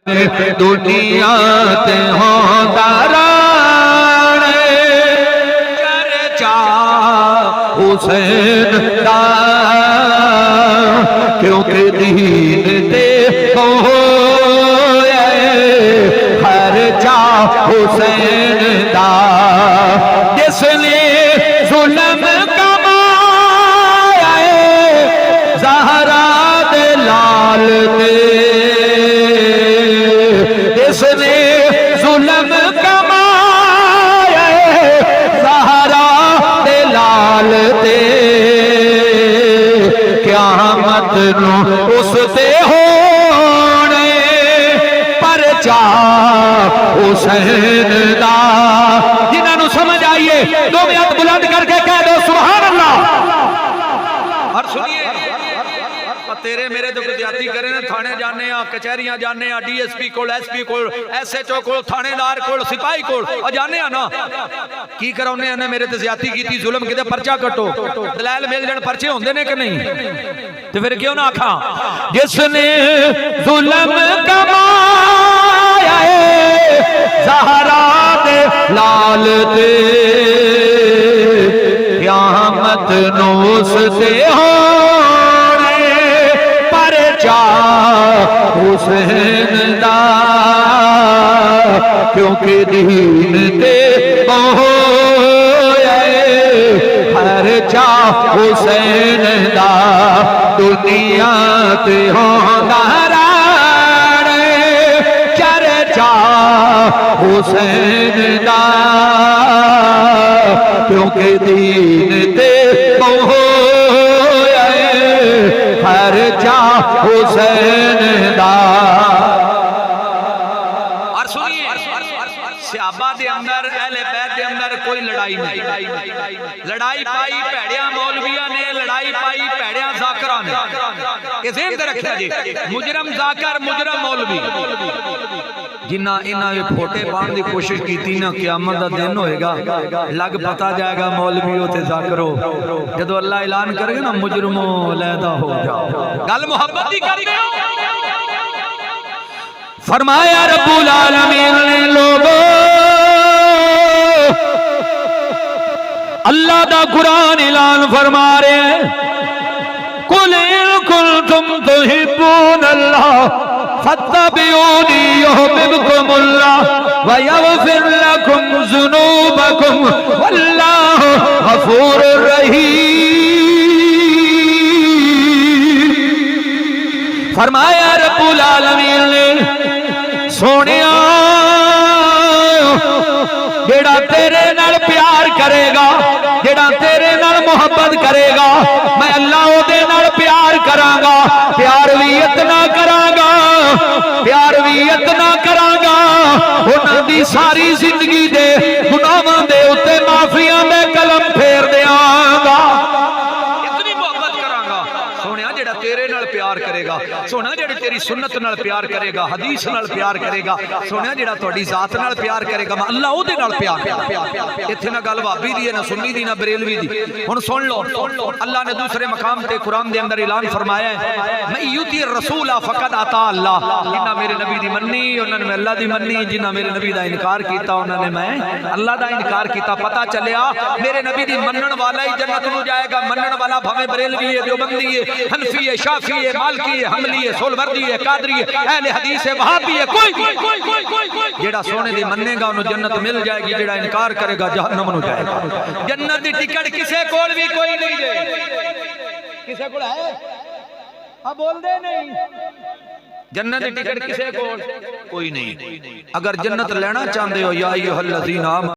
دنیا تے ہوندا رانے چرچا حسین دا کیونکہ دین تے ہوئے خرچا حسین دا جس نے ظلم کمایا زہرا دے لال دے جس نے ظلم کمایا زہرا دے لال دے قیامت نو اس دے ہونے پرچا حسین دا جنہاں نو سمجھ آئیے دو ہاتھ بلند کر کے کہہ دو سبحان اللہ۔ اور سنیے تیرے میرے جو زیادتی کرے نا تھانے جانے ہاں کچہریاں جانے ہاں ڈی ایس پی کول ایس پی کول ایس ایچ او کول تھانے دار کول سپاہی کول اور جانے ہاں نا کی کرونے ہیں میرے تے زیادتی کی تھی ظلم کیتے پرچہ کٹو دلائل میل جن پرچے ہوندے نے کہ نہیں تو پھر کیوں نہ آکھا جس نے ظلم کمایا زہرا دے لال دے قیامت نوس دے حسین دا کیونکہ دین تے ہوئے خرچا حسین دا دنیا تے ہوندا رانے چرچا حسین دا کیونکہ دین تے خرچا حسین دا۔ اور سنیے صحابہ دے اندر اہل بیت دے اندر کوئی لڑائی نہیں، لڑائی پائی پیڑیاں مولویاں نے، لڑائی پائی پیڑیاں ذاکرہ نے، یہ ذہن تے رکھا جی مجرم ذاکر مجرم مولوی جنہ انہاں یہ پھوٹے پان دی کوشش کی تھی نا قیامت دا دن ہوئے گا لگ پتا جائے گا مولویوں تے ذاکروں جدو اللہ اعلان کرے گا نا مجرموں علیحدہ ہو جاؤ گل محبت ہی کر دے فرمایا رب العالمین نے لوگوں اللہ دا قرآن اعلان فرما رہے ہیں قُلْ إِن كُنتُمْ تُحِبُّونَ اللَّهَ فَاتَّبِعُونِي يُحْبِبْكُمُ اللَّهُ وَيَغْفِرْ لَكُمْ ذُنُوبَكُمْ وَاللَّهُ غَفُورٌ رَحِيمٌ فرمایا رب العالمین نے سونیا جیڑا تیرے نال پیار کرے گا جیڑا تیرے نال محبت کرے گا میں اللہ او دے نال پیار کراں گا پیار بھی اتنا کراں گا پیار بھی اتنا کراں گا انہاں دی ساری زندگی دے گناہاں دے اوتے معافیاں دے قلم پھیر دیاں گا اتنی محبت کراں گا سونیا جیڑا تیرے نال پیار کرے گا سونا جیڑا تیری سنت نال پیار کرے گا حدیث نال پیار کرے گا سونا جیڑا تہاڈی ذات نال پیار کرے گا میں اللہ او دے نال پیار کرے ایتھے نہ گل بھابی دی ہے نہ سنی دی نہ بریلوی دی ہن سن لو اللہ نے دوسرے مقام تے قرآن دے اندر اعلان فرمایا ہے میں یوتی الرسول فقد عطا اللہ جنہاں میرے نبی دی مننی انہاں نے اللہ دی مننی جنہاں میرے نبی دا انکار کیتا انہاں نے میں اللہ دا انکار کیتا پتہ چلیا میرے نبی دی منن والا ہی جنت نو جائے گا منن والا بھاویں بریلوی ہے دیوبندی ہے حنفی ہے شافعی ہے مالکی ہے حنبلی ہے سولوردی ہے قادری ہے اہل حدیث ہے وہابی ہے کوئی جیڑا سونے دی مننے گا انہوں جنت مل جائے گی جیڑا انکار کرے گا جہنم نو جائے گا جنت دی ٹکٹ کسے کول بھی کوئی نہیں دے کسے کول ہے ہاں بول دے نہیں جنت دی ٹکٹ کسے کول کوئی نہیں اگر جنت لینا چاہندے ہو یا ایھا الذین آمنوا